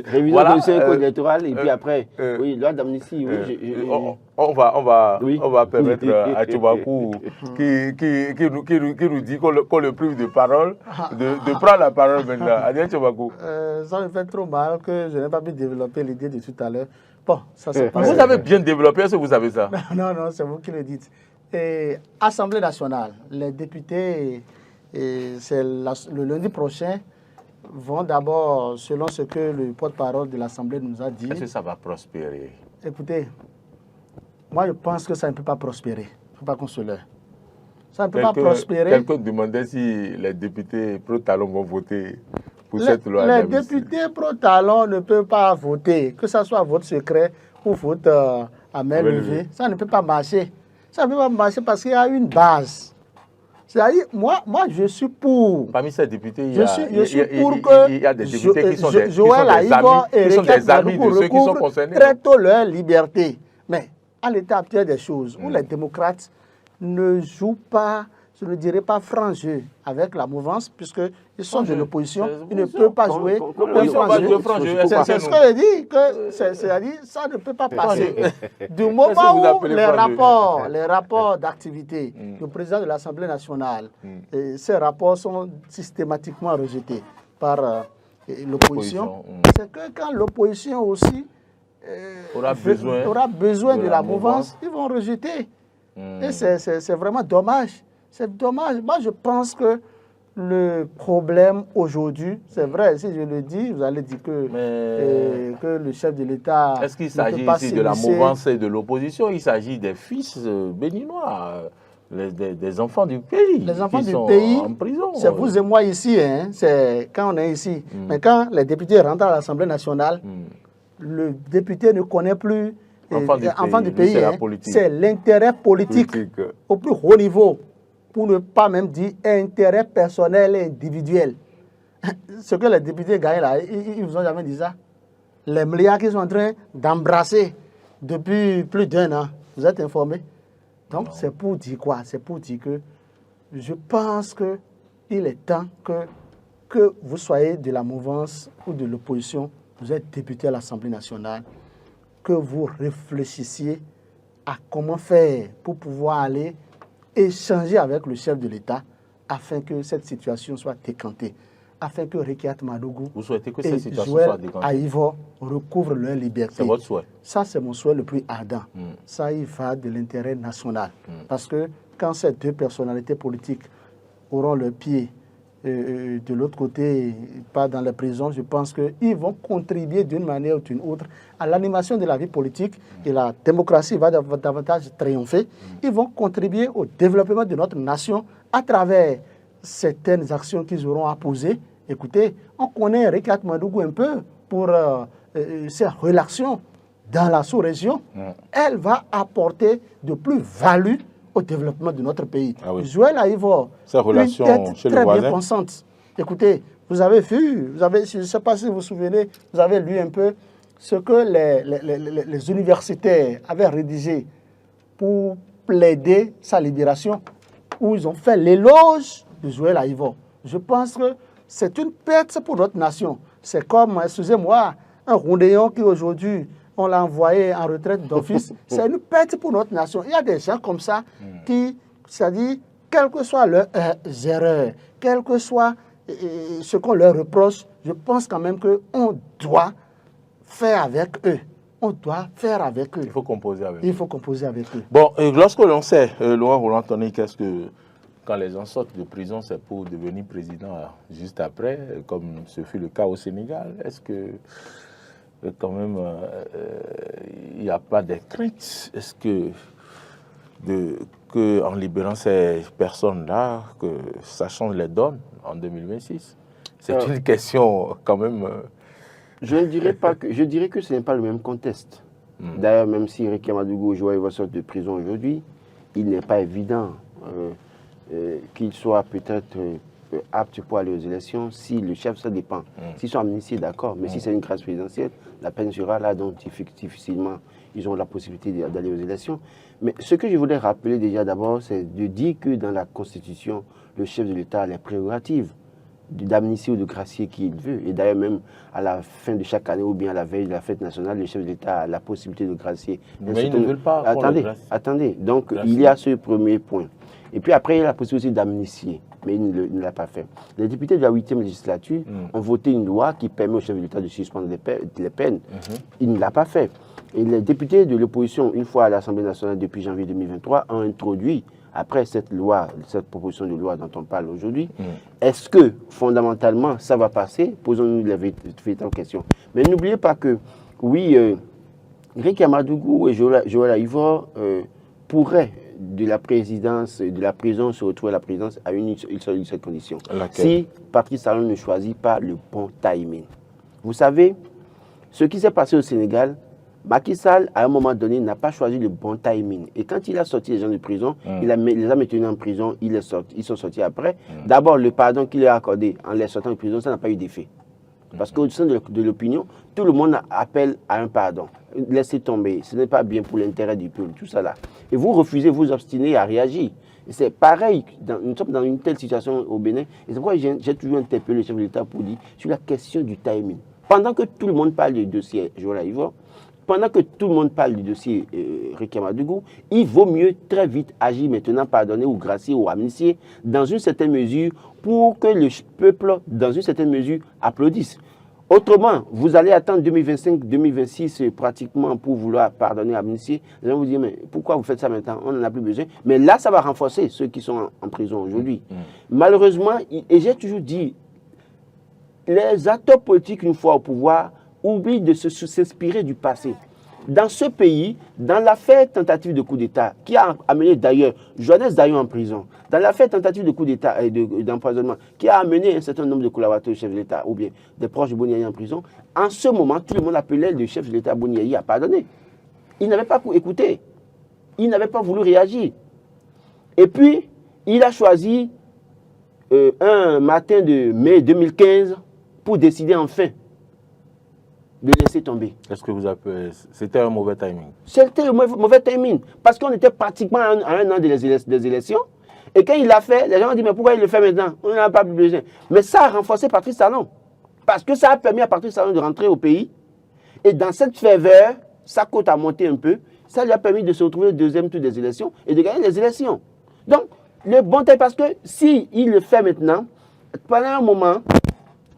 Révision du code électoral et puis après, loi d'amnistie. On va permettre à Tchoubakou, qui nous dit qu'on le prive de parole, de prendre la parole maintenant. Adieu Tchoubakou. Ça me fait trop mal que je n'ai pas pu développer l'idée de tout à l'heure. Bon, ça se passe. Vous avez bien développé, est-ce que vous avez ça? Non, c'est vous qui le dites. Et Assemblée nationale, les députés, le lundi prochain, vont d'abord, selon ce que le porte-parole de l'Assemblée nous a dit. Est-ce que ça va prospérer? Écoutez, moi je pense que ça ne peut pas prospérer. Il ne faut pas qu'on se leurre. Ça ne peut pas prospérer. Quelqu'un demandait si les députés pro-talon vont voter pour cette loi d'amnistie. Les députés pro-talon ne peuvent pas voter, que ce soit vote secret ou vote à main levée. Ça ne peut pas marcher. Ça ne peut pas marcher parce qu'il y a une base. C'est-à-dire, moi, je suis pour. Parmi ces députés, il y a des députés qui sont des amis de ceux qui sont concernés. Très tôt leur liberté. Mais à l'état actuel des choses, où les démocrates ne jouent pas, je ne dirais pas franc jeu avec la mouvance, puisqu'ils sont de l'opposition, ils ne peuvent pas jouer franc jeu. C'est ce que je dis, c'est-à-dire ça ne peut pas passer. Du moment où les rapports d'activité du président de l'Assemblée nationale, ces rapports sont systématiquement rejetés par l'opposition, c'est que quand l'opposition aussi aura besoin de la mouvance, ils vont rejeter. Et c'est vraiment dommage. C'est dommage. Moi, je pense que le problème aujourd'hui, c'est vrai, si je le dis, vous allez dire que le chef de l'État... Est-ce qu'il s'agit ici de la mouvance et de l'opposition? Il s'agit des fils béninois, des enfants du pays les enfants qui du sont pays, en prison. C'est vous et moi ici, hein, c'est quand on est ici. Mais quand les députés rentrent à l'Assemblée nationale, le député ne connaît plus enfant du pays. C'est l'intérêt politique au plus haut niveau, pour ne pas même dire intérêt personnel et individuel. Ce que les députés gagnent là, ils ne vous ont jamais dit ça. Les milliards qu'ils sont en train d'embrasser depuis plus d'1 an, vous êtes informés? Donc c'est pour dire quoi? C'est pour dire que je pense qu'il est temps que vous soyez de la mouvance ou de l'opposition, vous êtes député à l'Assemblée nationale, que vous réfléchissiez à comment faire pour pouvoir aller échanger avec le chef de l'État afin que cette situation soit décantée, afin que Rekiat Madougou et Joël Aïvo recouvrent leur liberté. C'est votre souhait? Ça, c'est mon souhait le plus ardent. Ça, il va de l'intérêt national. Parce que quand ces deux personnalités politiques auront le pied de l'autre côté, pas dans la prison, je pense qu'ils vont contribuer d'une manière ou d'une autre à l'animation de la vie politique et la démocratie va davantage triompher. Ils vont contribuer au développement de notre nation à travers certaines actions qu'ils auront à poser. Écoutez, on connaît Rekiat Madougou un peu pour ses relations dans la sous-région. Elle va apporter de plus-value au développement de notre pays. Joël Aïvo, une tête très bien pensante. Écoutez, vous avez vu, je ne sais pas si vous vous souvenez, vous avez lu un peu ce que les universitaires avaient rédigé pour plaider sa libération, où ils ont fait l'éloge de Joël Aïvo. Je pense que c'est une perte pour notre nation. C'est comme, excusez-moi, un Rondéon qui aujourd'hui, on l'a envoyé en retraite d'office. C'est une perte pour notre nation. Il y a des gens comme ça qui, c'est-à-dire, quelles que soient leurs erreurs, quel que soit ce qu'on leur reproche, je pense quand même qu'on doit faire avec eux. On doit faire avec eux. Il faut composer avec eux. Il faut composer avec eux. Bon, lorsque l'on sait, Laurent Roland-Tony, quand les gens sortent de prison, c'est pour devenir président juste après, comme ce fut le cas au Sénégal. Est-ce que quand même, il n'y a pas de crainte? Est-ce que en libérant ces personnes-là, que ça change les donnes en 2026? C'est une question quand même... Je ne dirais pas que... Je dirais que ce n'est pas le même contexte. D'ailleurs, même si Rekiat Madougou va sortir de prison aujourd'hui, il n'est pas évident qu'il soit peut-être apte pour aller aux élections. Si le chef, ça dépend. S'ils sont amnistiés, d'accord, mais si c'est une grâce présidentielle, la peine sera là, donc difficilement ils ont la possibilité d'aller aux élections. Mais ce que je voulais rappeler déjà d'abord, c'est de dire que dans la Constitution, le chef de l'État a les prérogatives d'amnistier ou de gracier qui il veut. Et d'ailleurs, même à la fin de chaque année ou bien à la veille de la fête nationale, le chef de l'État a la possibilité de gracier. Mais ils ne veulent pas. Attendez. Donc, il y a ce premier point. Et puis après, il y a la possibilité d'amnistier, mais il ne l'a pas fait. Les députés de la 8e législature ont voté une loi qui permet au chef de l'État de suspendre les peines. Il ne l'a pas fait. Et les députés de l'opposition, une fois à l'Assemblée nationale depuis janvier 2023, ont introduit, après cette loi, cette proposition de loi dont on parle aujourd'hui, est-ce que, fondamentalement, ça va passer? Posons-nous les véritables questions. Mais n'oubliez pas que, oui, Rekiat Madougou et Joël Aïvo pourraient de la présidence, de la prison, se retrouver à la présidence à une seule condition. Si Patrice Talon ne choisit pas le bon timing. Vous savez, ce qui s'est passé au Sénégal, Macky Sall, à un moment donné, n'a pas choisi le bon timing. Et quand il a sorti les gens de prison, il les a maintenus en prison, ils sont sortis après. D'abord, le pardon qu'il a accordé en les sortant de prison, ça n'a pas eu d'effet. Parce qu'au sein de l'opinion, tout le monde appelle à un pardon. Laissez tomber, ce n'est pas bien pour l'intérêt du peuple, tout ça là. Et vous refusez, vous obstinez à réagir. C'est pareil, nous sommes dans une telle situation au Bénin. Et c'est pourquoi j'ai toujours interpellé le chef de l'État pour dire sur la question du timing. Pendant que tout le monde parle du dossier Joël Aïvo, pendant que tout le monde parle du dossier Rekiat Madougou, il vaut mieux très vite agir maintenant, pardonner ou gracier ou amnistier, dans une certaine mesure, pour que le peuple, dans une certaine mesure, applaudisse. Autrement, vous allez attendre 2025-2026 pratiquement pour vouloir pardonner, amnistier. Les gens vous disent, mais pourquoi vous faites ça maintenant? On n'en a plus besoin. Mais là, ça va renforcer ceux qui sont en prison aujourd'hui. Malheureusement, et j'ai toujours dit, les acteurs politiques, une fois au pouvoir, oublient de s'inspirer du passé. Dans ce pays, dans l'affaire tentative de coup d'État, qui a amené d'ailleurs Joannès Dayon en prison, dans l'affaire tentative de coup d'État et d'empoisonnement, qui a amené un certain nombre de collaborateurs du chef de l'État, ou bien des proches de Boni Yayi en prison, en ce moment, tout le monde appelait le chef de l'État Boni Yayi à pardonner. Il n'avait pas écouté. Il n'avait pas voulu réagir. Et puis, il a choisi un matin de mai 2015 pour décider enfin de laisser tomber. Est-ce que vous appelez... C'était un mauvais timing? C'était un mauvais timing. Parce qu'on était pratiquement à un an des élections. Et quand il l'a fait, les gens ont dit, mais pourquoi il le fait maintenant? On n'en a pas plus besoin. Mais ça a renforcé Patrice Talon. Parce que ça a permis à Patrice Talon de rentrer au pays. Et dans cette ferveur, sa cote a monté un peu. Ça lui a permis de se retrouver au deuxième tour des élections et de gagner les élections. Donc, le bon temps, parce que s'il le fait maintenant, pendant un moment,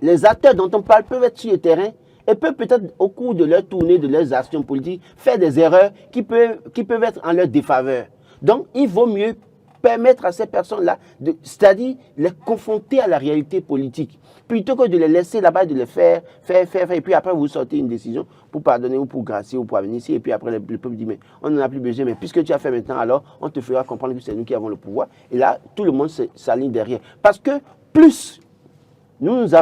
les acteurs dont on parle peuvent être sur le terrain et peuvent peut-être, au cours de leur tournée, de leurs actions politiques, faire des erreurs qui peuvent être en leur défaveur. Donc, il vaut mieux permettre à ces personnes-là, c'est-à-dire les confronter à la réalité politique, plutôt que de les laisser là-bas, de les faire, et puis après vous sortez une décision pour pardonner ou pour gracier ou pour amnistier, et puis après le peuple dit, mais on n'en a plus besoin, mais puisque tu as fait maintenant, alors on te fera comprendre que c'est nous qui avons le pouvoir, et là, tout le monde s'aligne derrière. Parce que plus nous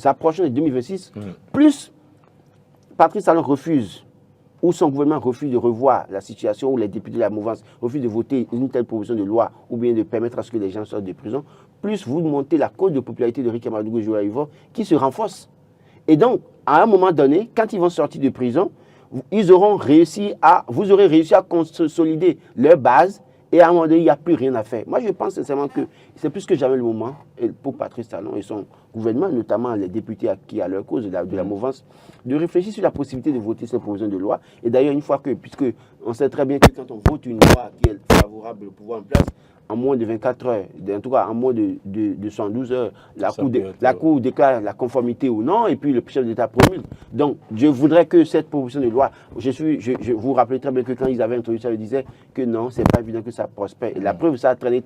approchons de 2026, plus Patrice Talon refuse, ou son gouvernement refuse de revoir la situation, ou les députés de la mouvance refusent de voter une telle proposition de loi, ou bien de permettre à ce que les gens sortent de prison, plus vous montez la cote de popularité de Rick Amadougou et Joël Ivor qui se renforce. Et donc, à un moment donné, quand ils vont sortir de prison, vous aurez réussi à consolider leur base, et à un moment donné, il n'y a plus rien à faire. Moi, je pense sincèrement que c'est plus que jamais le moment pour Patrice Talon et son gouvernement, notamment les députés qui à leur cause de la mouvance, de réfléchir sur la possibilité de voter cette proposition de loi. Et d'ailleurs, une fois que, puisque on sait très bien que quand on vote une loi qui est favorable au pouvoir en place, en moins de 24 heures, en tout cas en moins de 112 heures, la Cour déclare la conformité ou non, et puis le chef d'État promulgue. Donc, je voudrais que cette proposition de loi, je vous rappelez très bien que quand ils avaient introduit ça, ils disaient que non, c'est pas évident que ça prospère. Et la preuve, ça a traîné.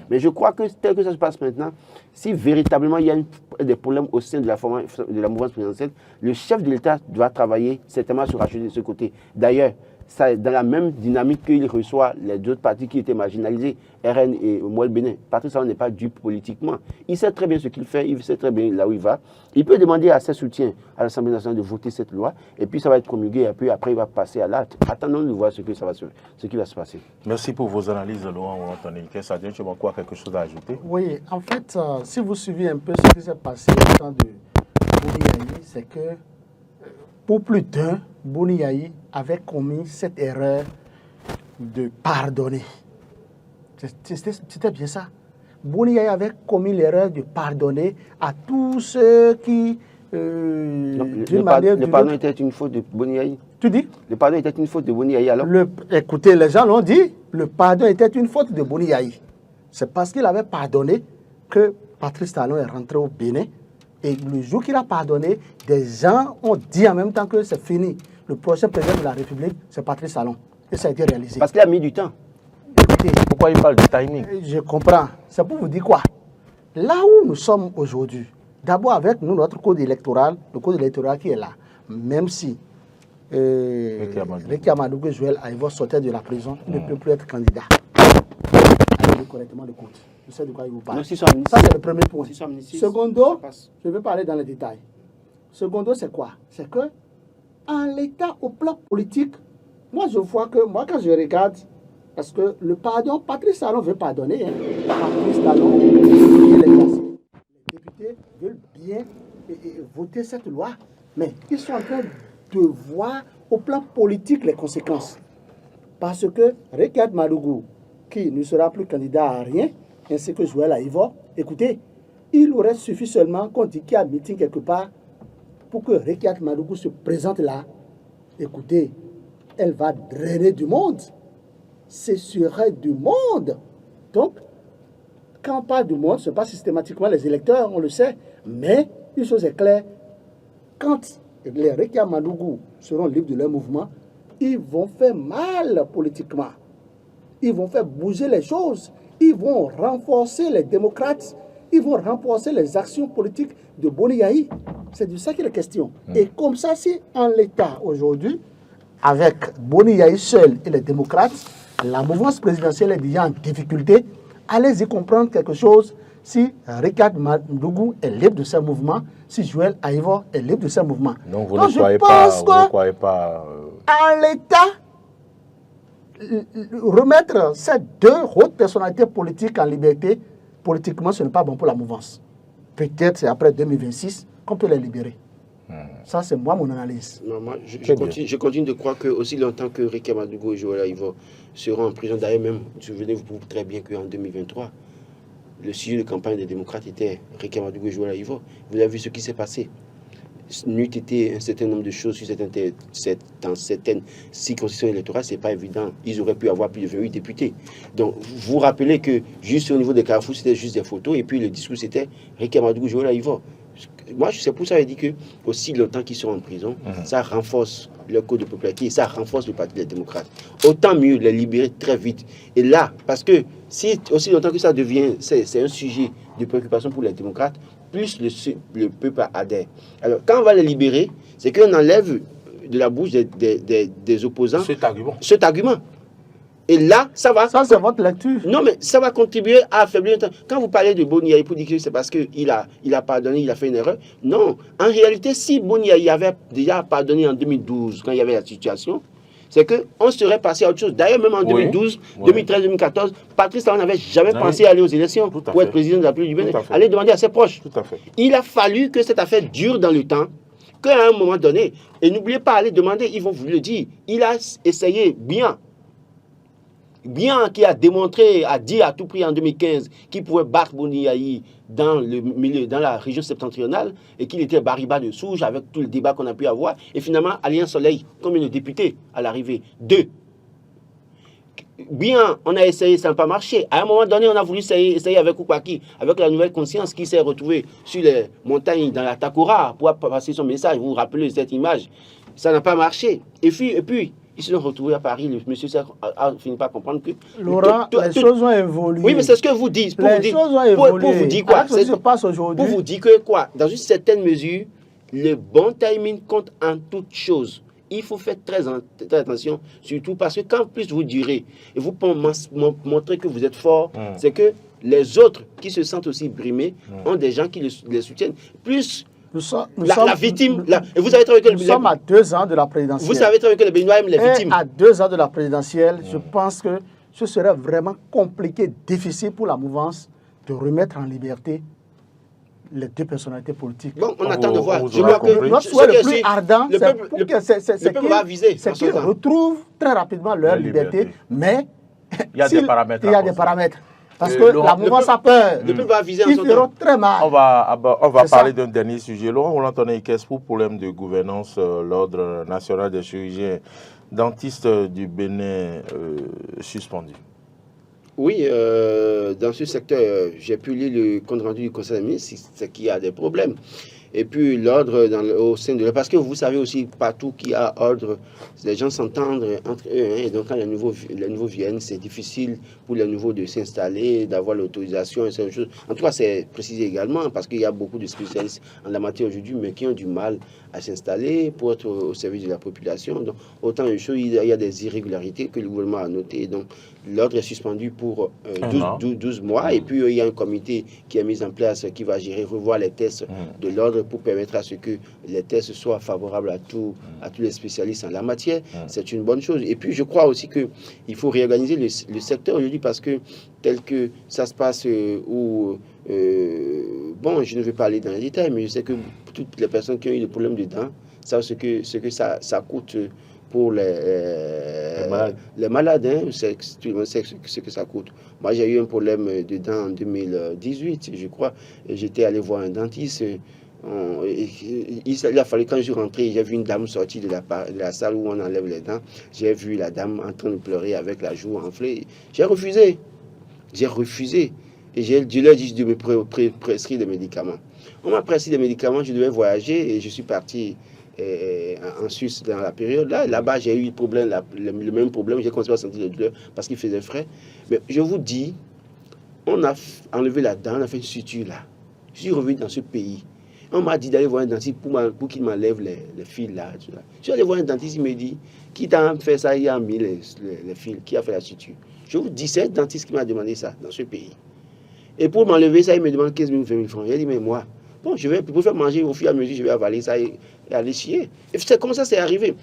Mais je crois que tel que ça se passe maintenant, si véritablement il y a des problèmes au sein de la mouvance présidentielle, le chef de l'État doit travailler certainement sur racheter de ce côté. D'ailleurs, ça, dans la même dynamique qu'il reçoit les autres partis qui étaient marginalisés, RN et Moël Bénin. Patrice Talon n'est pas dupe politiquement. Il sait très bien ce qu'il fait, il sait très bien là où il va. Il peut demander à ses soutiens à l'Assemblée nationale de voter cette loi, et puis ça va être promulgué, et puis après il va passer à l'acte. Attendons de voir ce qui va se passer. Merci pour vos analyses, Laurent Anthony. Sadien, tu as quelque chose à ajouter? Oui, en fait, si vous suivez un peu ce qui s'est passé au temps de Boni Yayi, c'est que pour plus d'un, Boni Yayi avait commis cette erreur de pardonner. C'était bien ça. Boni Yayi avait commis l'erreur de pardonner à tous ceux qui... le pardon était une faute de Boni Yayi. Tu dis? Le pardon était une faute de Boni Yayi alors? Écoutez, les gens l'ont dit, le pardon était une faute de Boni Yayi. C'est parce qu'il avait pardonné que Patrice Talon est rentré au Bénin. Et le jour qu'il a pardonné, des gens ont dit en même temps que c'est fini. Le prochain président de la République, c'est Patrice Talon. Et ça a été réalisé. Parce qu'il a mis du temps. Écoutez, pourquoi il parle de timing? Je comprends. C'est pour vous dire quoi? Là où nous sommes aujourd'hui, d'abord avec nous, notre code électoral, le code électoral qui est là, même si Rick Amadougou et Joël Ivor sortaient de la prison, il ne peut plus être candidat. Allez correctement le code. Je sais de quoi il vous parle. Ça, c'est le premier point. Secondo, je vais parler dans les détails. Secondo, c'est quoi? C'est que, en l'état, au plan politique, moi, je vois que, quand je regarde, parce que le pardon, Patrice Talon veut pardonner. Patrice Talon, il est classé. Les députés veulent bien voter cette loi, mais ils sont en train de voir au plan politique les conséquences. Parce que Rick Amadougou, qui ne sera plus candidat à rien, ainsi que Joël Ivor, écoutez, il aurait suffi seulement qu'on dit qu'il y a un meeting quelque part pour que Rick Amadougou se présente là. Écoutez, elle va drainer du monde. Ce serait du monde. Donc, quand on parle du monde, ce n'est pas systématiquement les électeurs, on le sait, mais une chose est claire, quand les Rekia Madougou seront libres de leur mouvement, ils vont faire mal politiquement. Ils vont faire bouger les choses. Ils vont renforcer les démocrates. Ils vont renforcer les actions politiques de Boni Yahi. C'est de ça qu'il est question. Et comme ça, si en l'état aujourd'hui, avec Boni Yahi seul et les démocrates, la mouvance présidentielle est déjà en difficulté, allez-y comprendre quelque chose. Si Ricard Madougou est libre de ses mouvements, si Joël Aïvo est libre de ses mouvements. Donc vous ne croyez pas, en l'état, remettre ces deux hautes personnalités politiques en liberté, politiquement, ce n'est pas bon pour la mouvance. Peut-être c'est après 2026 qu'on peut les libérer. Ça, c'est moi mon analyse. Non, moi, je continue de croire que aussi longtemps que Ricard Madougou et Joël Aïvo seront en prison, d'ailleurs même, souvenez-vous très bien qu'en 2023, le sujet de campagne des démocrates était Ricard Madougou et Joël Aïvo. Vous avez vu ce qui s'est passé. N'eût été un certain nombre de choses dans certaines circonscriptions électorales, ce n'est pas évident. Ils auraient pu avoir plus de 28 députés. Donc, vous vous rappelez que juste au niveau des carrefours, c'était juste des photos, et puis le discours, c'était Ricard Madougou et Joël Aïvo. Moi, c'est pour ça que je dis que aussi longtemps qu'ils sont en prison, ça renforce le code de popularité et ça renforce le Parti des démocrates. Autant mieux les libérer très vite. Et là, parce que si aussi longtemps que ça devient, c'est un sujet de préoccupation pour les démocrates, plus le peuple adhère. Alors, quand on va les libérer, c'est qu'on enlève de la bouche des opposants cet argument. Et là, ça va... Ça, c'est votre lecture. Non, mais ça va contribuer à affaiblir... Quand vous parlez de Boni Yahi pour dire que c'est parce qu'il a pardonné, il a fait une erreur. Non. En réalité, si Boni Yahi avait déjà pardonné en 2012, quand il y avait la situation, c'est qu'on serait passé à autre chose. D'ailleurs, même en 2012, 2013, 2014, Patrice Talon n'avait jamais pensé aller aux élections pour être président de la République du Bénin. Aller demander à ses proches. Tout à fait. Il a fallu que cette affaire dure dans le temps, qu'à un moment donné, et n'oubliez pas, aller demander, ils vont vous le dire, il a essayé bien, qui a démontré, a dit à tout prix en 2015 qu'il pouvait battre Boni Yahi dans le milieu, dans la région septentrionale, et qu'il était bariba de souche avec tout le débat qu'on a pu avoir. Et finalement, Alliance Soleil, combien de députés à l'arrivée? 2. Bien, on a essayé, ça n'a pas marché. À un moment donné, on a voulu essayer avec Oukwaki, avec la nouvelle conscience qui s'est retrouvée sur les montagnes dans la Takora pour passer son message. Vous vous rappelez cette image? Ça n'a pas marché. Et puis ils se sont retrouvés à Paris. Le monsieur a fini par comprendre que... Laurent, les choses ont évolué. Oui, mais c'est ce que vous dites. Pour vous dire quoi? Ce qui se passe aujourd'hui. Pour vous dire que quoi? Dans une certaine mesure, le bon timing compte en toutes choses. Il faut faire très attention, surtout parce que quand plus vous durez et vous montrez que vous êtes fort, c'est que les autres qui se sentent aussi brimés ont des gens qui les soutiennent. Plus... la victime, et vous savez très bien que nous sommes à 2 ans de la présidentielle. Vous savez très bien que les Béninois aiment les victimes. À 2 ans de la présidentielle, je pense que ce serait vraiment compliqué, difficile pour la mouvance de remettre en liberté les 2 personnalités politiques. Bon, on attend de voir. Je crois que notre souhait le plus ardent, c'est qu'ils retrouvent très rapidement leur liberté, mais il y a des paramètres. Il y a des paramètres. Parce que la mouvance a peur. Le peuple va viser en Ils son feront temps. très mal. On va parler d'un dernier sujet. Laurent Roland-Tonnet, qu'est-ce pour problème de gouvernance, l'Ordre national des chirurgiens dentistes du Bénin suspendu? Oui, dans ce secteur, j'ai pu lire le compte rendu du Conseil des ministres, c'est qu'il y a des problèmes. Et puis l'ordre au sein de l'ordre, parce que vous savez aussi, partout qu'il y a ordre, les gens s'entendent entre eux, hein, et donc quand les nouveaux viennent, c'est difficile pour les nouveaux de s'installer, d'avoir l'autorisation, et ces choses. En tout cas, c'est précisé également, parce qu'il y a beaucoup de spécialistes en la matière aujourd'hui, mais qui ont du mal à s'installer pour être au service de la population. Donc, autant de choses, il y a des irrégularités que le gouvernement a notées. Donc, l'ordre est suspendu pour 12 mois, et puis il y a un comité qui est mis en place qui va gérer, revoir les tests de l'ordre pour permettre à ce que les tests soient favorables à tous les spécialistes en la matière. C'est une bonne chose. Et puis, je crois aussi qu'il faut réorganiser le secteur aujourd'hui parce que tel que ça se passe bon, je ne vais pas aller dans les détails, mais je sais que toutes les personnes qui ont eu des problèmes de dents savent ce que ça coûte pour les malades. Hein, tout le monde sait ce que ça coûte. Moi, j'ai eu un problème de dents en 2018, je crois. J'étais allé voir un dentiste. Il a fallu, quand je suis rentré, j'ai vu une dame sortir de la salle où on enlève les dents. J'ai vu la dame en train de pleurer avec la joue enflée. J'ai refusé. Et je leur ai dit de me prescrire des médicaments. On m'a prescrit des médicaments, je devais voyager et je suis parti en Suisse dans la période. Là-bas, j'ai eu le même problème. J'ai commencé à sentir des douleurs parce qu'il faisait frais. Mais je vous dis, on a enlevé la dent, on a fait une suture là. Je suis revenu dans ce pays. On m'a dit d'aller voir un dentiste pour qu'il m'enlève les fils là, Je suis allé voir un dentiste, il me dit, qui t'a fait ça, il a mis les fils, qui a fait la suture. Je vous dis, c'est un dentiste qui m'a demandé ça dans ce pays. Et pour m'enlever ça, il me demande 15 000 ou 20 000 francs. J'ai dit, mais moi, bon, pour faire manger au fur et à mesure, je vais avaler ça et aller chier. Et c'est comme ça c'est arrivé.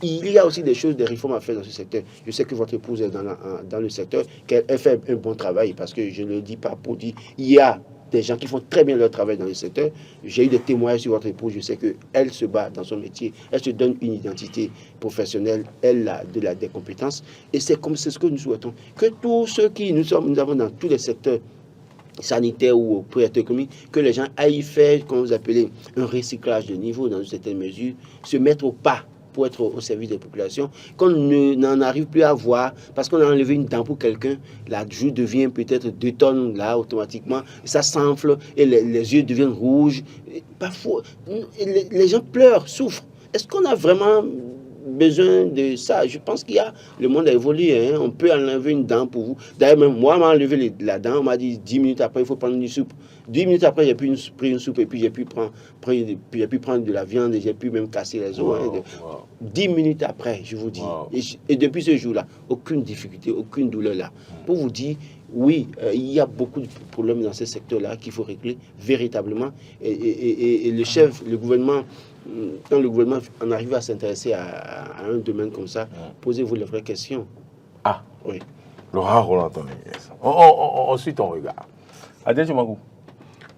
Il y a aussi des choses, des réformes à faire dans ce secteur. Je sais que votre épouse est dans le secteur, qu'elle fait un bon travail, parce que je ne le dis pas pour dire, il y a des gens qui font très bien leur travail dans le secteur. J'ai eu des témoignages sur votre épouse, je sais qu'elle se bat dans son métier, elle se donne une identité professionnelle, elle a des compétences, et c'est ce que nous souhaitons. Que tous ceux qui nous avons dans tous les secteurs, sanitaire ou opérateur économique, que les gens aillent faire, comme vous appelez, un recyclage de niveau dans une certaine mesure, se mettre au pas pour être au service des populations, qu'on n'en arrive plus à voir, parce qu'on a enlevé une dent pour quelqu'un, la joue devient peut-être 2 tonnes, là, automatiquement, ça s'enfle, et les yeux deviennent rouges, et parfois, les gens pleurent, souffrent. Est-ce qu'on a vraiment besoin de ça? Je pense qu'il y a, le monde a évolué, hein? On peut enlever une dent pour vous. D'ailleurs, même moi, on m'a enlevé la dent, on m'a dit 10 minutes après, il faut prendre une soupe. 10 minutes après, j'ai pris une soupe et puis j'ai pu prendre de la viande et j'ai pu même casser les os. Wow, 10 minutes après, je vous dis. Wow. Et depuis ce jour-là, aucune difficulté, aucune douleur là. Pour vous dire, oui, il y a beaucoup de problèmes dans ce secteur-là qu'il faut régler véritablement. Et le gouvernement, quand le gouvernement en arrive à s'intéresser à un domaine comme ça, posez-vous les vraies questions. Ah, oui. Laurent Roland, ensuite on regarde. Adèle Magou.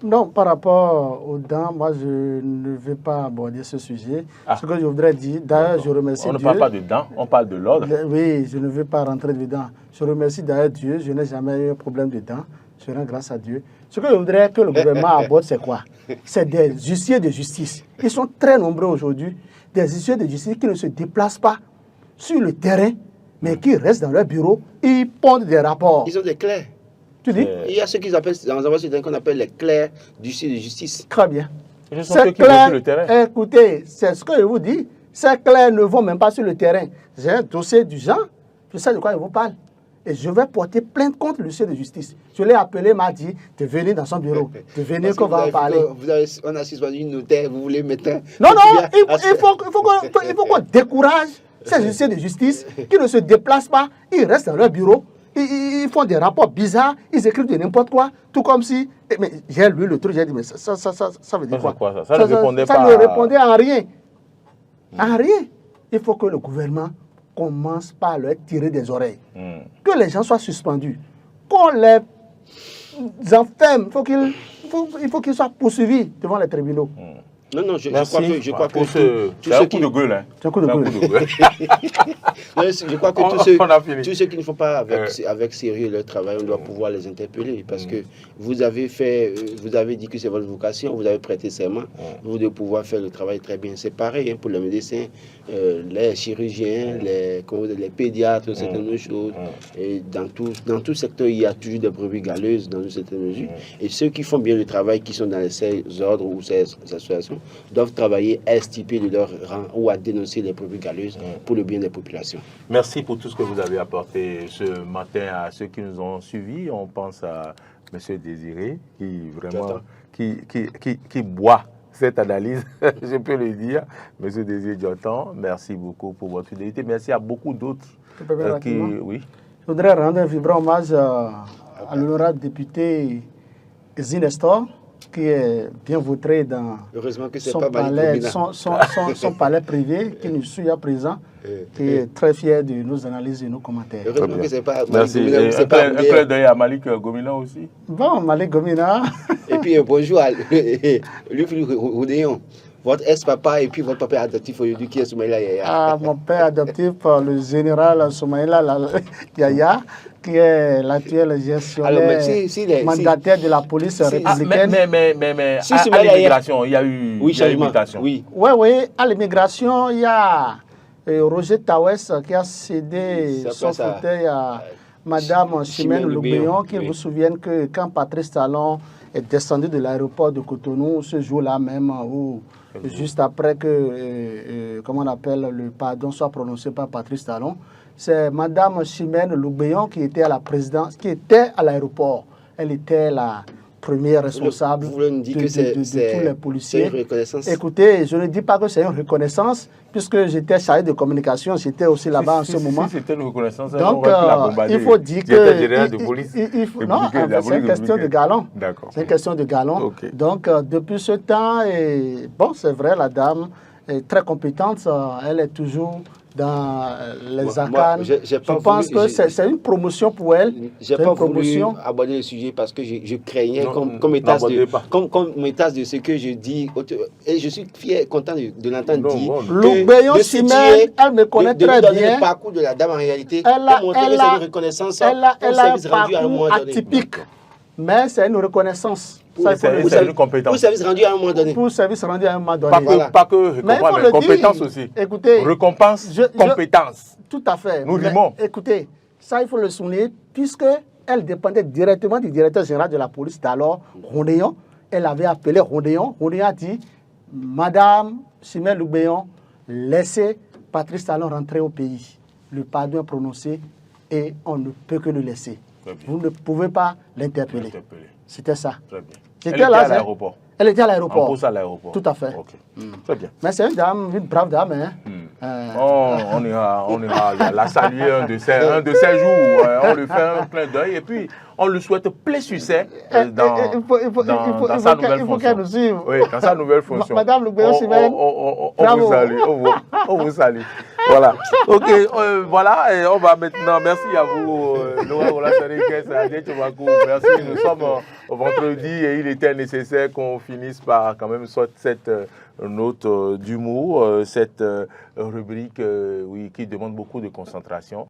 Non, par rapport aux dents, moi je ne vais pas aborder ce sujet. Ce que je voudrais dire, d'ailleurs je remercie Dieu. On ne parle pas de dents, on parle de l'ordre. Oui, je ne veux pas rentrer dedans. Je remercie d'ailleurs Dieu, je n'ai jamais eu un problème de dents. Je rends grâce à Dieu. Ce que je voudrais que le gouvernement aborde, c'est quoi? C'est des huissiers de justice. Ils sont très nombreux aujourd'hui. Des huissiers de justice qui ne se déplacent pas sur le terrain, mais qui restent dans leur bureau, ils pondent des rapports. Ils ont des clercs. Tu dis? Il y a ceux qu'ils appellent, qu'on appelle les clercs d'huissier de justice. Très bien. Ces clercs, sur le terrain. Écoutez, c'est ce que je vous dis. Ces clercs ne vont même pas sur le terrain. J'ai un dossier du genre, je sais de quoi je vous parle. Et je vais porter plainte contre l'huissier de justice. Je l'ai appelé, m'a dit de venir dans son bureau, de venir qu'on va en parler. On a suspendu une notaire, vous voulez mettre un... Non, il faut qu'on décourage ces huissiers de justice qui ne se déplacent pas, ils restent dans leur bureau, ils font des rapports bizarres, ils écrivent de n'importe quoi, tout comme si... Mais j'ai lu le truc, j'ai dit, mais ça veut dire quoi? Ça ne répondait pas. Ça ne répondait en rien. En rien. Il faut que le gouvernement commence par leur tirer des oreilles. Que les gens soient suspendus. Qu'on les enferme. Il faut qu'ils soient poursuivis devant les tribunaux. Non, je crois que c'est un coup de gueule. Hein. C'est un coup de gueule. Je crois que tous ceux qui ne font pas avec sérieux leur travail, on doit pouvoir les interpeller. Parce que vous avez dit que c'est votre vocation, vous avez prêté serment, vous devez pouvoir faire le travail très bien. C'est pareil pour les médecins, les chirurgiens, les pédiatres, certaines choses. Et dans tout secteur, il y a toujours des brebis galeuses dans une certaine mesure. Et ceux qui font bien le travail, qui sont dans ces ordres ou ces associations, doivent travailler à extirper de leur rang ou à dénoncer les brebis galeuses pour le bien des populations. Merci pour tout ce que vous avez apporté ce matin à ceux qui nous ont suivis. On pense à M. Désiré qui vraiment qui boit cette analyse, je peux le dire. M. Désiré Diotan, merci beaucoup pour votre fidélité. Merci à beaucoup d'autres oui. Je voudrais rendre un vibrant hommage à l'honorable député Zinestor, qui est bien vautré dans son palais privé, qui nous suit à présent, qui est très fier de nos analyses et nos commentaires. Heureusement que c'est pas Merci. Un clin d'œil à Malik Gomina aussi. Bon, Malik Gomina. Et puis bonjour à Luc Roudéon, votre ex-papa et puis votre papa adoptif aujourd'hui qui est Soumaïla Yaya. Ah, mon père adoptif, le général Soumaïla Yaya, qui est l'actuel gestionnaire mandataire de la police républicaine. Mais à l'immigration, il y a eu une mutation. Oui, à l'immigration, il y a Roger Tawès qui a cédé son fauteuil à Madame Chimène Loubéon, qui vous souvienne que quand Patrice Talon est descendu de l'aéroport de Cotonou ce jour-là même, où juste après que, comment on appelle, le pardon soit prononcé par Patrice Talon, c'est Madame Chimène Loubéon qui était à la présidence, qui était à l'aéroport. Elle était la première responsable Vous voulez nous dire que de tous les policiers. C'est une reconnaissance. Écoutez, je ne dis pas que c'est une reconnaissance, puisque j'étais chargé de communication, j'étais aussi là-bas en ce moment. Si c'était une reconnaissance, donc il faut dire que non, c'est une question de galon. C'est une question de galon. Okay. Donc depuis ce temps, et bon, c'est vrai, la dame est très compétente, elle est toujours dans les arcanes. Je pense que c'est une promotion pour elle. Je n'ai pas voulu aborder le sujet parce que je craignais comme état de ce que je dis. Et je suis fier, content de l'entendre dire. Loubéon Chimène, elle me connaît très bien. Le parcours de la dame en réalité. Elle a un parcours atypique, mais c'est une reconnaissance. C'est une compétence. Pour service rendu à un moment donné. Pour service rendu à un moment donné. Pas que mais compétence aussi. Écoutez, récompense, compétence. Tout à fait. Nous rimons. Écoutez, ça il faut le souligner, puisque elle dépendait directement du directeur général de la police d'alors, Rondéon. Elle avait appelé Rondéon. Rondéon a dit, Madame Chimène Loubéon, laissez Patrice Talon rentrer au pays. Le pardon est prononcé et on ne peut que le laisser. Vous ne pouvez pas l'interpeller. C'était ça. Très bien. Elle était à l'aéroport. Elle était à l'aéroport. En pose à l'aéroport. Tout à fait. Okay. Très bien. Mais c'est une dame, une brave dame. Hein. On ira la saluer un de ces jours. On lui fait un clin d'œil et puis on lui souhaite plein succès dans sa nouvelle fonction. Il faut qu'elle nous suive. Oui, dans sa nouvelle fonction. Madame Loubéon Chimène. On vous salue. On vous salue. Voilà. Ok, voilà. Et on va maintenant. Merci à vous, Laura Olasarikes, Adé Chobakou. Merci. Nous sommes au vendredi et il était nécessaire qu'on finisse par quand même cette note d'humour, cette rubrique oui, qui demande beaucoup de concentration.